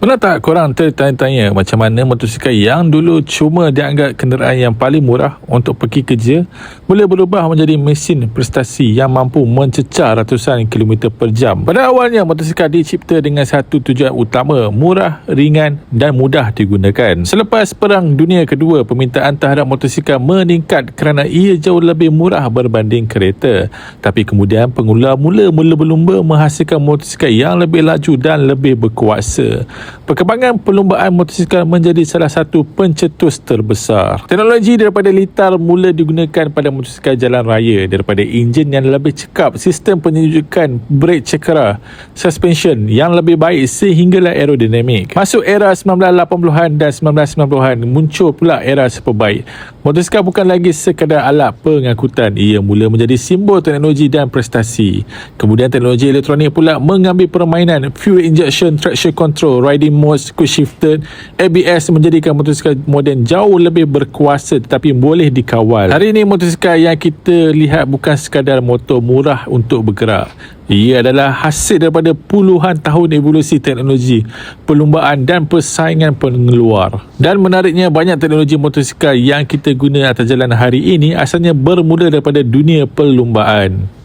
Pernah tak korang tertanya-tanya macam mana motosikal yang dulu cuma dianggap kenderaan yang paling murah untuk pergi kerja boleh berubah menjadi mesin prestasi yang mampu mencecar ratusan kilometer per jam? Pada awalnya, motosikal dicipta dengan satu tujuan utama: murah, ringan dan mudah digunakan. Selepas Perang Dunia Kedua, permintaan terhadap motosikal meningkat kerana ia jauh lebih murah berbanding kereta. Tapi kemudian pengguna mula berlumba menghasilkan motosikal yang lebih laju dan lebih berkuasa. Perkembangan perlumbaan motosikal menjadi salah satu pencetus terbesar. Teknologi daripada litar mula digunakan pada motosikal jalan raya, daripada enjin yang lebih cekap, sistem penyejukan brake cakera, suspension yang lebih baik sehinggalah aerodinamik. Masuk era 1980-an dan 1990-an, muncul pula era superbike. Motosikal bukan lagi sekadar alat pengangkutan, ia mula menjadi simbol teknologi dan prestasi. Kemudian teknologi elektronik pula mengambil permainan. Fuel injection, traction control, riding mode, cruise shifter, ABS menjadikan motosikal moden jauh lebih berkuasa tetapi boleh dikawal. Hari ini motosikal yang kita lihat bukan sekadar motor murah untuk bergerak. Ia adalah hasil daripada puluhan tahun evolusi teknologi, perlumbaan dan persaingan pengeluar. Dan menariknya, banyak teknologi motosikal yang kita guna atas jalan hari ini asalnya bermula daripada dunia perlumbaan.